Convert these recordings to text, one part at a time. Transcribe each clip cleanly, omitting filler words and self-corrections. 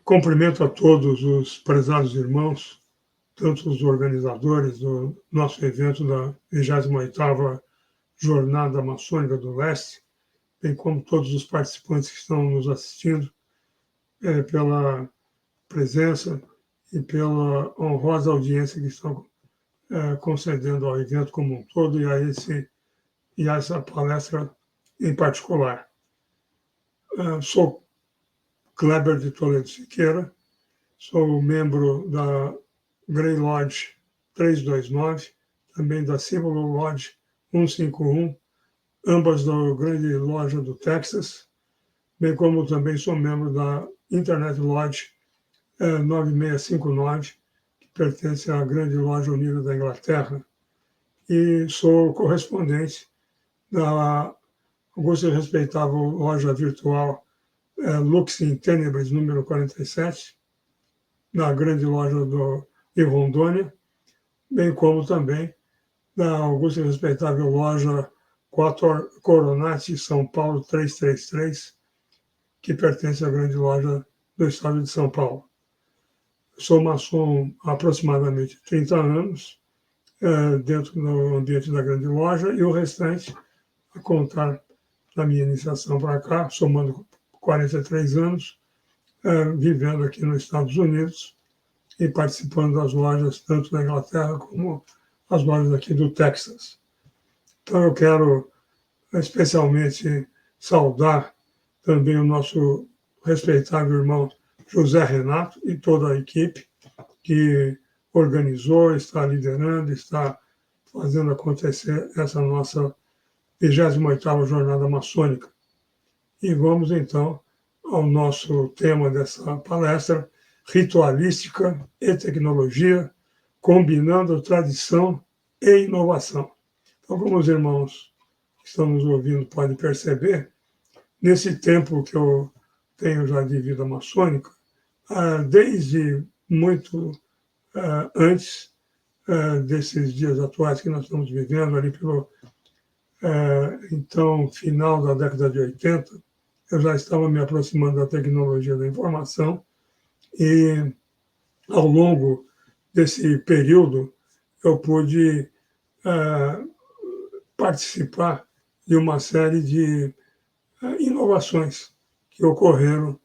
Cumprimento a todos os prezados irmãos, tanto os organizadores do nosso evento da 28ª Jornada Maçônica do Leste, bem como todos os participantes que estão nos assistindo, pela presença e pela honrosa audiência que estão concedendo ao evento como um todo e a essa palestra em particular. Sou Kleber de Toledo Siqueira, sou membro da Grey Lodge 329, também da Civil Lodge 151, ambas da Grande Loja do Texas, bem como também sou membro da Internet Lodge 9659, que pertence à Grande Loja Unida da Inglaterra, e sou correspondente da augusta e respeitável loja virtual Lux in Tenebris, número 47, da Grande Loja de Rondônia, bem como também da augusta e respeitável loja Coronati São Paulo 333, que pertence à Grande Loja do Estado de São Paulo. Sou maçom há aproximadamente 30 anos, dentro do ambiente da Grande Loja, e o restante, a contar da minha iniciação para cá, somando 43 anos, vivendo aqui nos Estados Unidos e participando das lojas tanto da Inglaterra como as lojas aqui do Texas. Então eu quero especialmente saudar também o nosso respeitável irmão José Renato e toda a equipe que organizou, está liderando, está fazendo acontecer essa nossa 28ª Jornada Maçônica. E vamos, então, ao nosso tema dessa palestra, Ritualística e Tecnologia, combinando tradição e inovação. Então, como os irmãos que estão nos ouvindo podem perceber, nesse tempo que eu tenho já de vida maçônica, desde muito antes desses dias atuais que nós estamos vivendo, ali pelo então final da década de 80, eu já estava me aproximando da tecnologia da informação e, ao longo desse período, eu pude participar de uma série de inovações que ocorreram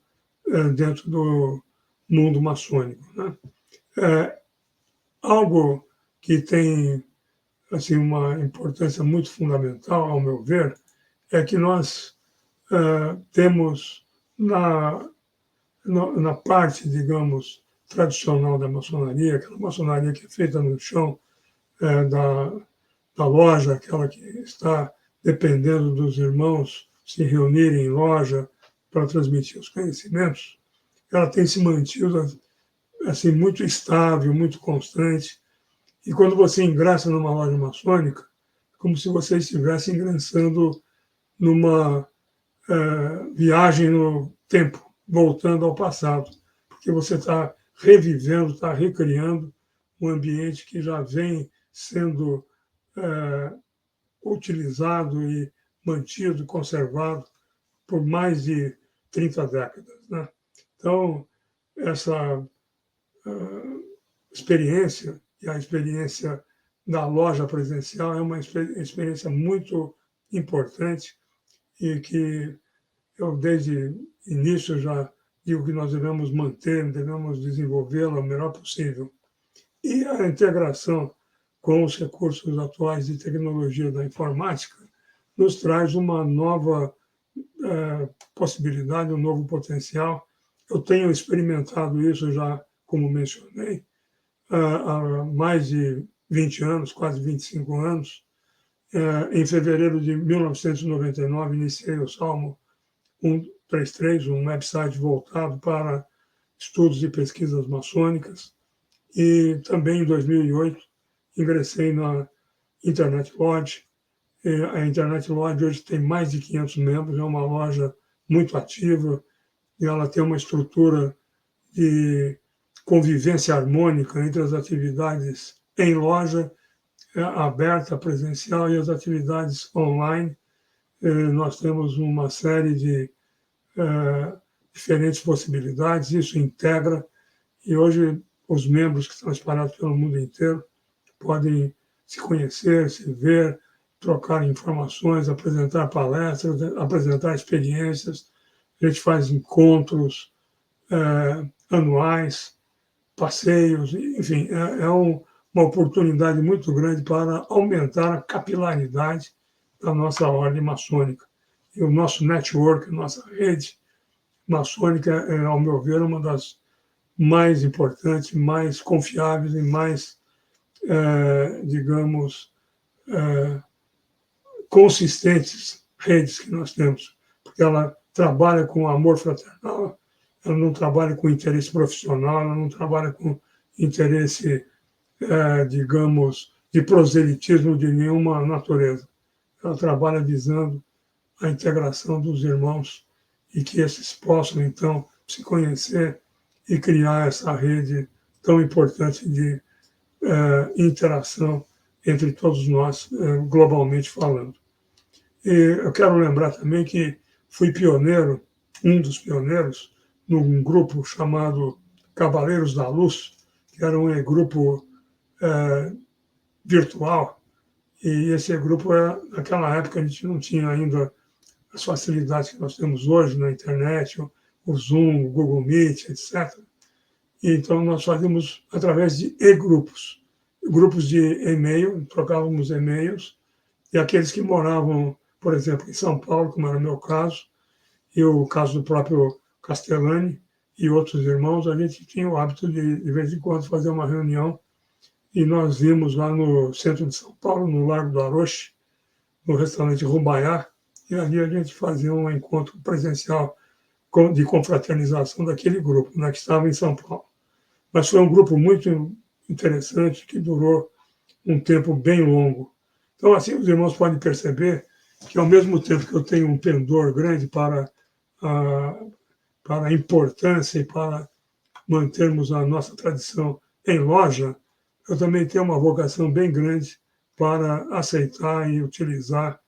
dentro do mundo maçônico, né? Algo que tem assim, uma importância muito fundamental, ao meu ver, é que nós temos na parte, digamos, tradicional da maçonaria, aquela maçonaria que é feita no chão da loja, aquela que está dependendo dos irmãos se reunirem em loja para transmitir os conhecimentos, ela tem se mantido assim, muito estável, muito constante. E quando você ingressa numa loja maçônica, é como se você estivesse ingressando numa viagem no tempo, voltando ao passado, porque você está revivendo, está recriando um ambiente que já vem sendo utilizado e mantido, conservado por mais de 30 décadas, né? Então, essa experiência, e a experiência da loja presencial, é uma experiência muito importante e que eu, desde início, já digo que nós devemos manter, devemos desenvolvê-la o melhor possível. E a integração com os recursos atuais de tecnologia da informática nos traz uma nova possibilidade, um novo potencial. Eu tenho experimentado isso já, como mencionei, há mais de 20 anos, quase 25 anos. Em fevereiro de 1999, iniciei o Salmo 133, um website voltado para estudos e pesquisas maçônicas. E também, em 2008, ingressei na Internet Lodge. A Internet Lodge hoje tem mais de 500 membros, é uma loja muito ativa, e ela tem uma estrutura de convivência harmônica entre as atividades em loja, aberta, presencial, e as atividades online. Nós temos uma série de diferentes possibilidades, isso integra, e hoje os membros que estão espalhados pelo mundo inteiro podem se conhecer, se ver, trocar informações, apresentar palestras, apresentar experiências. A gente faz encontros anuais, passeios, enfim, uma oportunidade muito grande para aumentar a capilaridade da nossa ordem maçônica. E o nosso network, a nossa rede maçônica, ao meu ver, uma das mais importantes, mais confiáveis e mais, digamos, consistentes redes que nós temos, porque ela trabalha com amor fraternal, ela não trabalha com interesse profissional, ela não trabalha com interesse, digamos, de proselitismo de nenhuma natureza. Ela trabalha visando a integração dos irmãos e que esses possam, então, se conhecer e criar essa rede tão importante de interação entre todos nós, globalmente falando. E eu quero lembrar também que fui pioneiro, um dos pioneiros, num grupo chamado Cavaleiros da Luz, que era um grupo virtual, e esse grupo, naquela época, a gente não tinha ainda as facilidades que nós temos hoje na internet, o Zoom, o Google Meet, etc. E então, nós fazíamos através de e-grupos, grupos de e-mail, trocávamos e-mails, e aqueles que moravam, por exemplo, em São Paulo, como era o meu caso, e o caso do próprio Castellani e outros irmãos, a gente tinha o hábito de vez em quando, fazer uma reunião, e nós vimos lá no centro de São Paulo, no Largo do Aroche, no restaurante Rubaiá, e ali a gente fazia um encontro presencial de confraternização daquele grupo, né, que estava em São Paulo. Mas foi um grupo muito interessante, que durou um tempo bem longo. Então, assim, os irmãos podem perceber que, ao mesmo tempo que eu tenho um pendor grande para a importância e para mantermos a nossa tradição em loja, eu também tenho uma vocação bem grande para aceitar e utilizar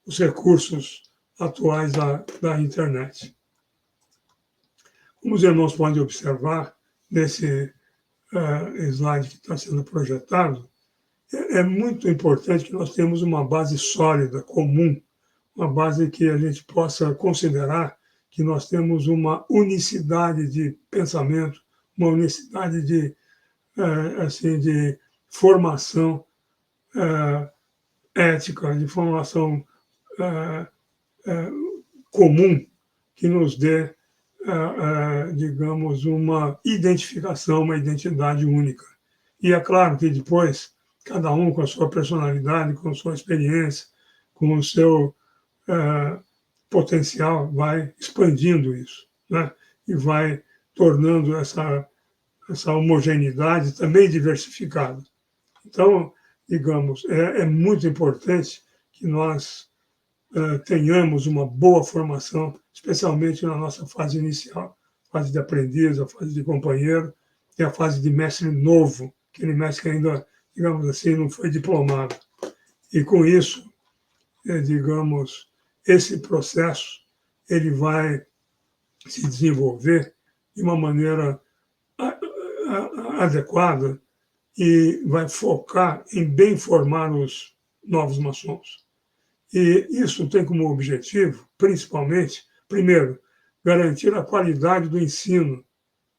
os recursos atuais da internet. Como os irmãos podem observar nesse slide que está sendo projetado, é muito importante que nós tenhamos uma base sólida, comum, uma base que a gente possa considerar que nós temos uma unicidade de pensamento, uma unicidade de, assim, de formação ética, de formação comum, que nos dê, digamos, uma identificação, uma identidade única. E é claro que depois, cada um com a sua personalidade, com a sua experiência, com o seu potencial, vai expandindo isso, né? E vai tornando essa homogeneidade também diversificada. Então, digamos, é muito importante que nós tenhamos uma boa formação, especialmente na nossa fase inicial, fase de aprendiz, a fase de companheiro e a fase de mestre novo, aquele mestre que ainda, digamos assim, não foi diplomado. E com isso, digamos, esse processo ele vai se desenvolver de uma maneira adequada e vai focar em bem formar os novos maçons. E isso tem como objetivo, principalmente, primeiro, garantir a qualidade do ensino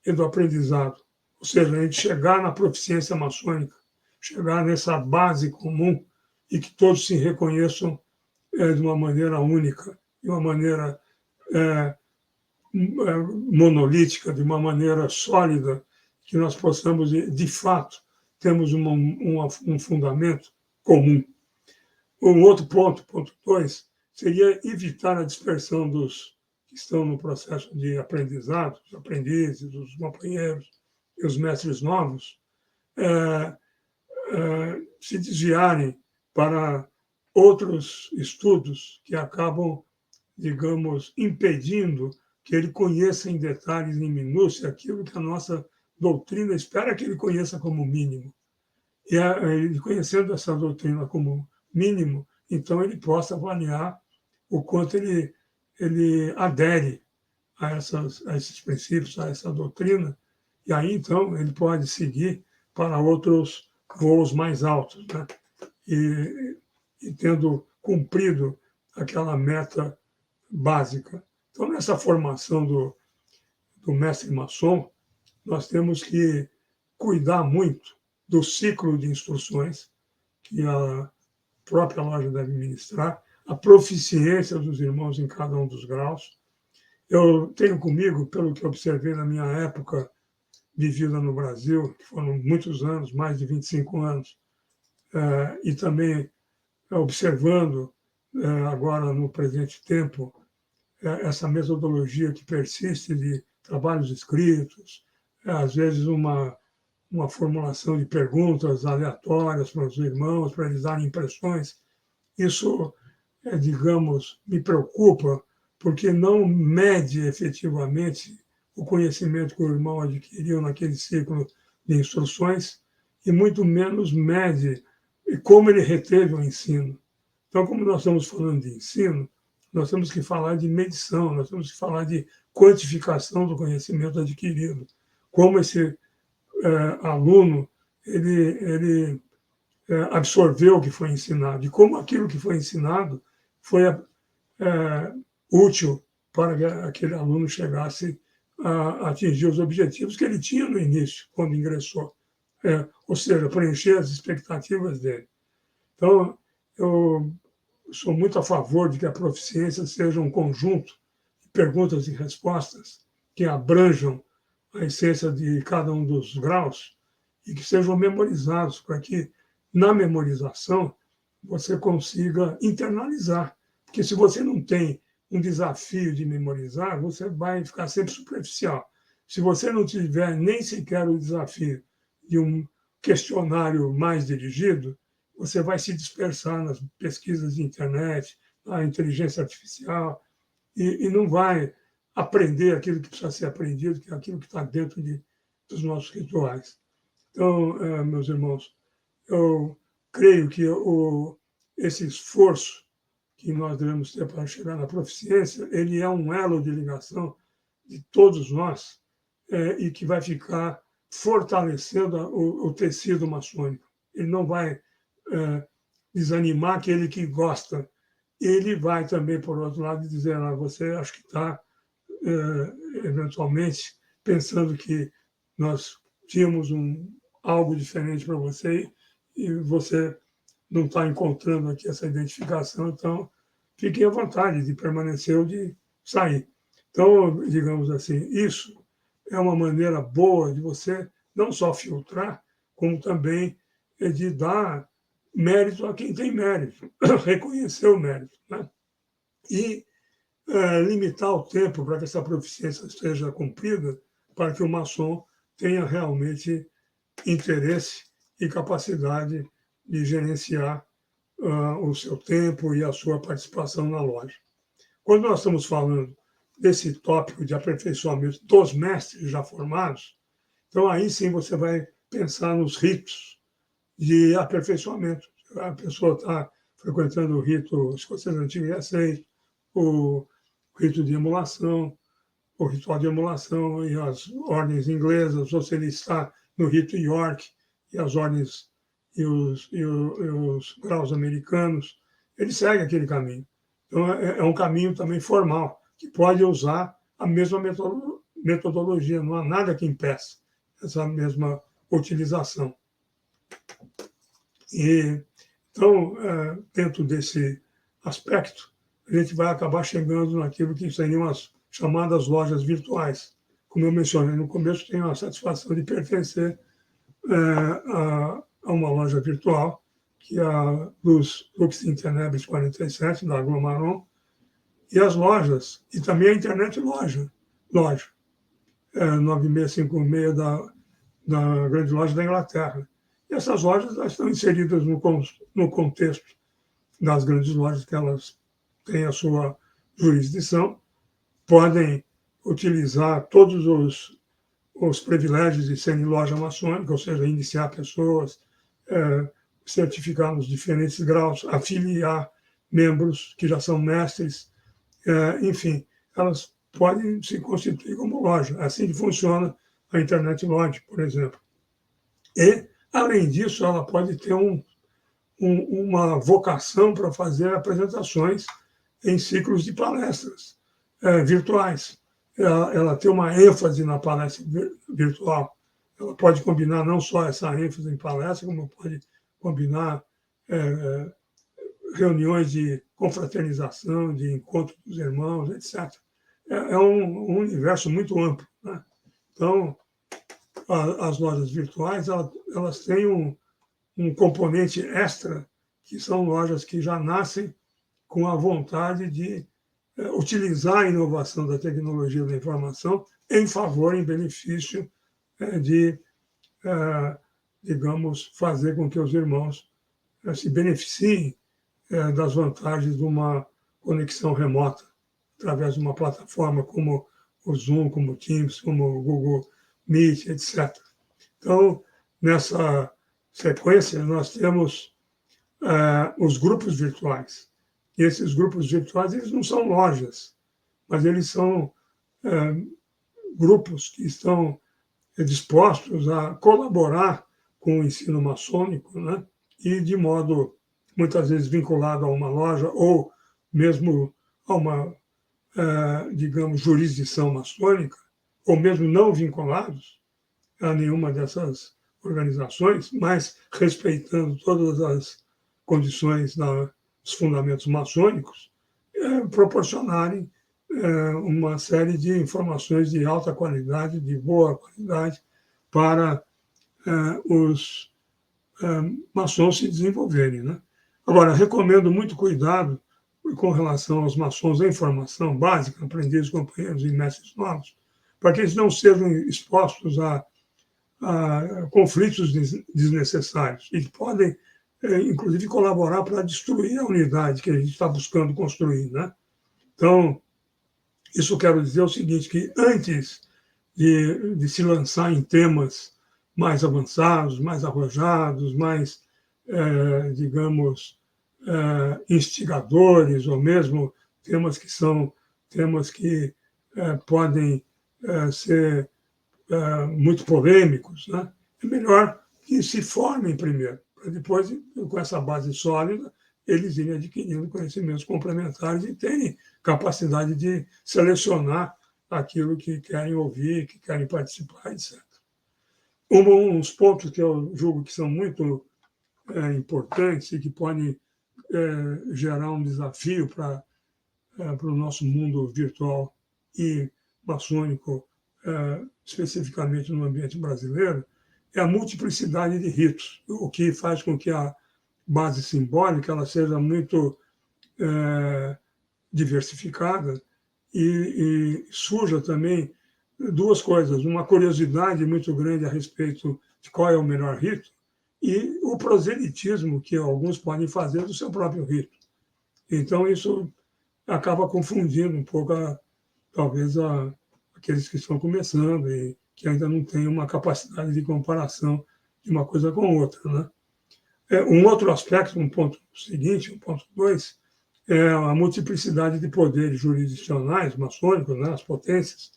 e do aprendizado, ou seja, a gente chegar na proficiência maçônica, chegar nessa base comum e que todos se reconheçam de uma maneira única, de uma maneira monolítica, de uma maneira sólida, que nós possamos, de fato, termos um fundamento comum. Um outro ponto, ponto 2, seria evitar a dispersão dos que estão no processo de aprendizado, os aprendizes, os companheiros e os mestres novos, se desviarem para outros estudos que acabam, digamos, impedindo que ele conheça em detalhes, em minúcia, aquilo que a nossa doutrina espera que ele conheça como mínimo. E ele conhecendo essa doutrina como mínimo, então ele possa avaliar o quanto ele adere a esses princípios, a essa doutrina, e aí, então, ele pode seguir para outros voos mais altos, né? E tendo cumprido aquela meta básica. Então, nessa formação do mestre maçom, nós temos que cuidar muito do ciclo de instruções que a própria loja deve ministrar, a proficiência dos irmãos em cada um dos graus. Eu tenho comigo, pelo que observei na minha época vivida no Brasil, que foram muitos anos, mais de 25 anos, e também observando agora no presente tempo essa metodologia que persiste de trabalhos escritos, às vezes uma formulação de perguntas aleatórias para os irmãos, para eles darem impressões. Isso, digamos, me preocupa, porque não mede efetivamente o conhecimento que o irmão adquiriu naquele ciclo de instruções e muito menos mede como ele reteve o ensino. Então, como nós estamos falando de ensino, nós temos que falar de medição, nós temos que falar de quantificação do conhecimento adquirido. Como esse aluno ele absorveu o que foi ensinado e como aquilo que foi ensinado foi útil para que aquele aluno chegasse a atingir os objetivos que ele tinha no início, quando ingressou. Ou seja, preencher as expectativas dele. Então, eu sou muito a favor de que a proficiência seja um conjunto de perguntas e respostas que abranjam a essência de cada um dos graus e que sejam memorizados, para que, na memorização, você consiga internalizar. Porque se você não tem um desafio de memorizar, você vai ficar sempre superficial. Se você não tiver nem sequer o desafio de um questionário mais dirigido, você vai se dispersar nas pesquisas de internet, na inteligência artificial, e não vai aprender aquilo que precisa ser aprendido, que é aquilo que está dentro dos nossos rituais. Então, meus irmãos, eu creio que esse esforço que nós devemos ter para chegar na proficiência, ele é um elo de ligação de todos nós e que vai ficar fortalecendo o tecido maçônico. Ele não vai desanimar aquele que gosta. Ele vai também, por outro lado, dizer, você acho que está, eventualmente, pensando que nós tínhamos algo diferente para você e você não está encontrando aqui essa identificação, então fiquem à vontade de permanecer ou de sair. Então, digamos assim, isso é uma maneira boa de você não só filtrar, como também de dar mérito a quem tem mérito, reconhecer o mérito, né? E limitar o tempo para que essa proficiência seja cumprida, para que o maçom tenha realmente interesse e capacidade de gerenciar o seu tempo e a sua participação na loja. Quando nós estamos falando desse tópico de aperfeiçoamento dos mestres já formados, então aí sim você vai pensar nos ritos de aperfeiçoamento. A pessoa está frequentando o rito escocês antigo e aceito, o rito de emulação, o ritual de emulação e as ordens inglesas, ou se ele está no rito York e as ordens e os graus americanos, ele segue aquele caminho. Então, é um caminho também formal, que pode usar a mesma metodologia, não há nada que impeça essa mesma utilização. E, então, dentro desse aspecto, a gente vai acabar chegando naquilo que seriam as chamadas lojas virtuais. Como eu mencionei no começo, tenho a satisfação de pertencer a uma loja virtual, que é a Lux Internebis 47, da Aglomaron, e as lojas, e também a internet loja 9656 da grande loja da Inglaterra. E essas lojas estão inseridas no contexto das grandes lojas, que elas têm a sua jurisdição, podem utilizar todos os privilégios de serem loja maçônica, ou seja, iniciar pessoas, certificar nos diferentes graus, afiliar membros que já são mestres, enfim, elas podem se constituir como loja. É assim que funciona a Internet Lodge, por exemplo. E, além disso, ela pode ter uma vocação para fazer apresentações em ciclos de palestras virtuais. Ela tem uma ênfase na palestra virtual. Ela pode combinar não só essa ênfase em palestra, como pode combinar reuniões de confraternização, de encontro dos irmãos, etc. É um universo muito amplo, né? Então, as lojas virtuais elas têm um componente extra, que são lojas que já nascem com a vontade de utilizar a inovação da tecnologia da informação em favor, em benefício de, digamos, fazer com que os irmãos se beneficiem das vantagens de uma conexão remota, através de uma plataforma como o Zoom, como o Teams, como o Google Meet, etc. Então, nessa sequência, nós temos os grupos virtuais. E esses grupos virtuais, eles não são lojas, mas eles são grupos que estão dispostos a colaborar com o ensino maçônico, né? E de modo, muitas vezes, vinculado a uma loja ou mesmo a uma, digamos, jurisdição maçônica, ou mesmo não vinculados a nenhuma dessas organizações, mas respeitando todas as condições dos fundamentos maçônicos, proporcionarem uma série de informações de alta qualidade, de boa qualidade, para os maçons se desenvolverem, né? Agora, recomendo muito cuidado com relação aos maçons em formação básica, aprendizes, companheiros e mestres novos, para que eles não sejam expostos a conflitos desnecessários e que podem, inclusive, colaborar para destruir a unidade que a gente está buscando construir, né? Então, isso quero dizer o seguinte, que antes de se lançar em temas mais avançados, mais arrojados, mais, digamos, instigadores, ou mesmo temas que são temas que podem ser muito polêmicos, né? É melhor que se formem primeiro, para depois, com essa base sólida, eles irem adquirindo conhecimentos complementares e terem capacidade de selecionar aquilo que querem ouvir, que querem participar, etc. Uns pontos que eu julgo que são muito importantes e que podem gerar um desafio para o nosso mundo virtual e maçônico, especificamente no ambiente brasileiro, é a multiplicidade de ritos, o que faz com que a base simbólica ela seja muito diversificada e surja também duas coisas, uma curiosidade muito grande a respeito de qual é o melhor rito e o proselitismo que alguns podem fazer do seu próprio rito. Então, isso acaba confundindo um pouco, talvez, aqueles que estão começando e que ainda não têm uma capacidade de comparação de uma coisa com outra, né? Um outro aspecto, um ponto seguinte, um ponto 2, é a multiplicidade de poderes jurisdicionais maçônicos, né, as potências,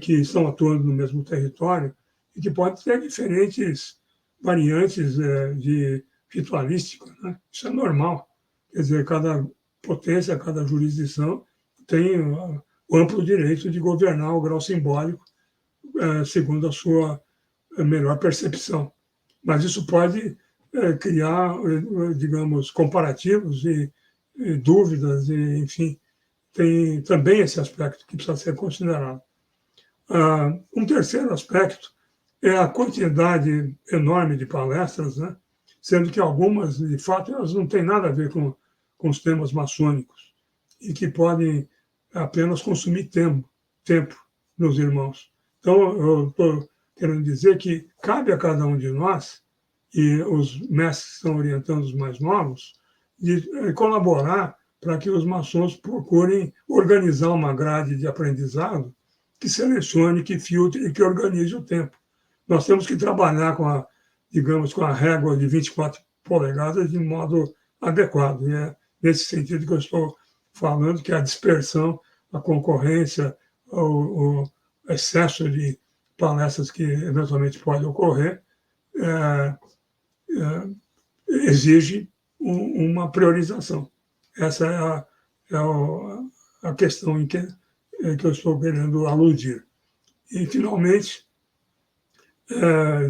que estão atuando no mesmo território e que podem ter diferentes variantes de ritualística, né? Isso é normal. Quer dizer, cada potência, cada jurisdição tem o amplo direito de governar o grau simbólico segundo a sua melhor percepção. Mas isso pode criar, digamos, comparativos e dúvidas, e, enfim, tem também esse aspecto que precisa ser considerado. Um terceiro aspecto é a quantidade enorme de palestras, né? Sendo que algumas, de fato, elas não têm nada a ver com os temas maçônicos e que podem apenas consumir tempo dos irmãos. Então, eu estou querendo dizer que cabe a cada um de nós, e os mestres estão orientando os mais novos, de colaborar para que os maçons procurem organizar uma grade de aprendizado que selecione, que filtre e que organize o tempo. Nós temos que trabalhar digamos, com a régua de 24 polegadas de modo adequado. E é nesse sentido que eu estou falando, que a dispersão, a concorrência, o excesso de palestras que eventualmente pode ocorrer, exige uma priorização. Essa a questão em que eu estou querendo aludir. E, finalmente,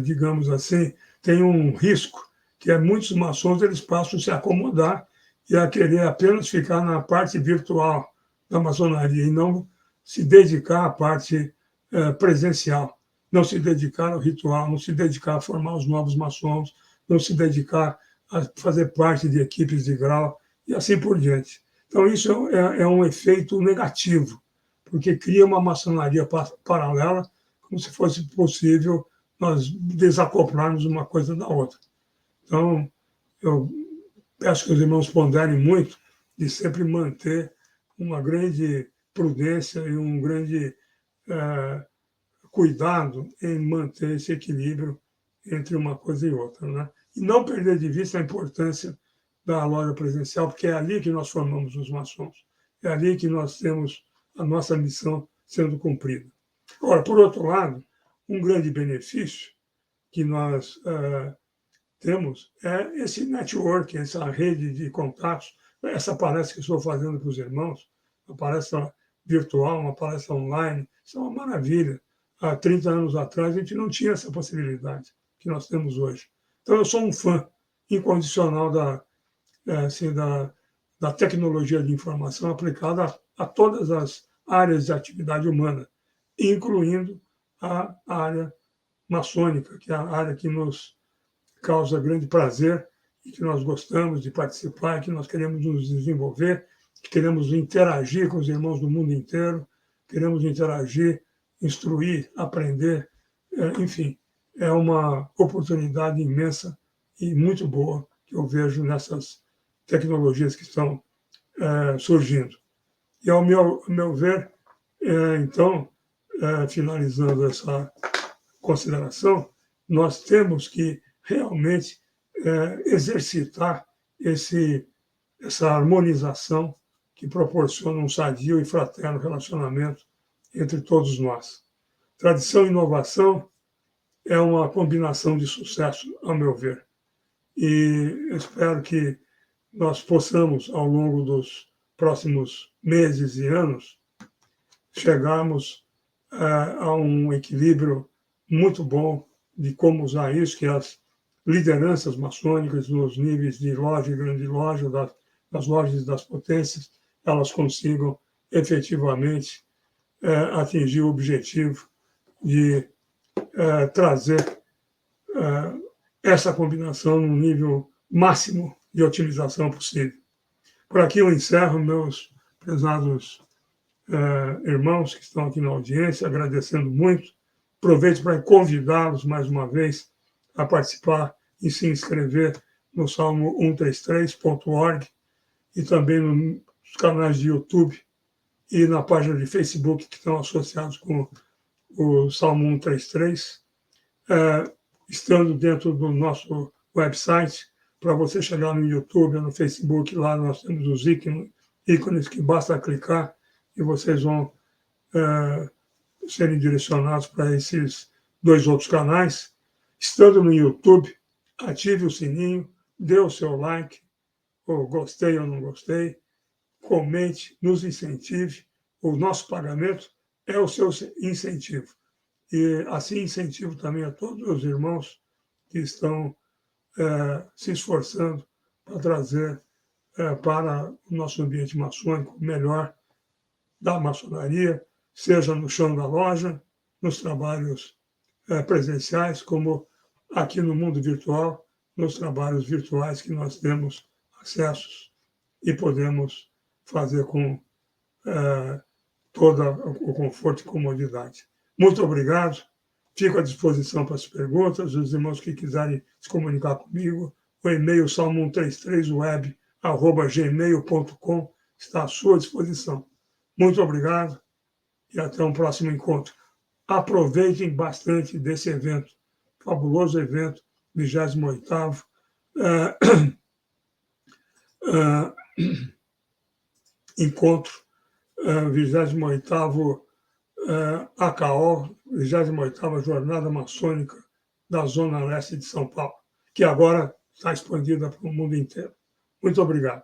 digamos assim, tem um risco, que é muitos maçons eles passam a se acomodar e a querer apenas ficar na parte virtual da maçonaria e não se dedicar à parte presencial, não se dedicar ao ritual, não se dedicar a formar os novos maçons, não se dedicar a fazer parte de equipes de grau e assim por diante. Então, isso é um efeito negativo, porque cria uma maçonaria paralela, como se fosse possível nós desacoplarmos uma coisa da outra. Então, eu peço que os irmãos ponderem muito de sempre manter uma grande prudência e um grande cuidado em manter esse equilíbrio entre uma coisa e outra, né? E não perder de vista a importância da loja presencial, porque é ali que nós formamos os maçons, é ali que nós temos a nossa missão sendo cumprida. Agora, por outro lado, um grande benefício que nós temos é esse network, essa rede de contatos, essa palestra que estou fazendo para os irmãos, uma palestra virtual, uma palestra online, isso é uma maravilha. Há 30 anos atrás, a gente não tinha essa possibilidade que nós temos hoje. Então, eu sou um fã incondicional da tecnologia de informação aplicada a todas as áreas de atividade humana, incluindo a área maçônica, que é a área que nos causa grande prazer e que nós gostamos de participar, que nós queremos nos desenvolver, que queremos interagir com os irmãos do mundo inteiro, queremos interagir, instruir, aprender, enfim, é uma oportunidade imensa e muito boa que eu vejo nessas tecnologias que estão surgindo. E, ao meu ver, então, finalizando essa consideração, nós temos que realmente exercitar essa harmonização que proporciona um sadio e fraterno relacionamento entre todos nós. Tradição e inovação é uma combinação de sucesso, ao meu ver. E espero que nós possamos, ao longo dos próximos meses e anos, chegarmos a um equilíbrio muito bom de como usar isso, que as lideranças maçônicas nos níveis de loja e grande loja, das lojas das potências, elas consigam efetivamente atingir o objetivo de trazer essa combinação num nível máximo de otimização possível. Por aqui eu encerro, meus prezados irmãos que estão aqui na audiência, agradecendo muito. Aproveito para convidá-los mais uma vez a participar e se inscrever no salmo133.org e também nos canais de YouTube e na página de Facebook que estão associados com o Salmo 133, estando dentro do nosso website. Para você chegar no YouTube ou no Facebook, lá nós temos os ícones que basta clicar e vocês vão serem direcionados para esses dois outros canais. Estando no YouTube, ative o sininho, dê o seu like, ou gostei ou não gostei, comente, nos incentive. O nosso pagamento é o seu incentivo. E assim incentivo também a todos os irmãos que estão se esforçando para trazer para o nosso ambiente maçônico o melhor da maçonaria, seja no chão da loja, nos trabalhos presenciais, como aqui no mundo virtual, nos trabalhos virtuais que nós temos acessos e podemos fazer com todo o conforto e comodidade. Muito obrigado. Fico à disposição para as perguntas. Os irmãos que quiserem se comunicar comigo, o e-mail salmo133web@gmail.com está à sua disposição. Muito obrigado e até um próximo encontro. Aproveitem bastante desse evento, fabuloso evento, 28º encontro, 28º AKO, 28ª Jornada Maçônica da Zona Leste de São Paulo, que agora está expandida para o mundo inteiro. Muito obrigado.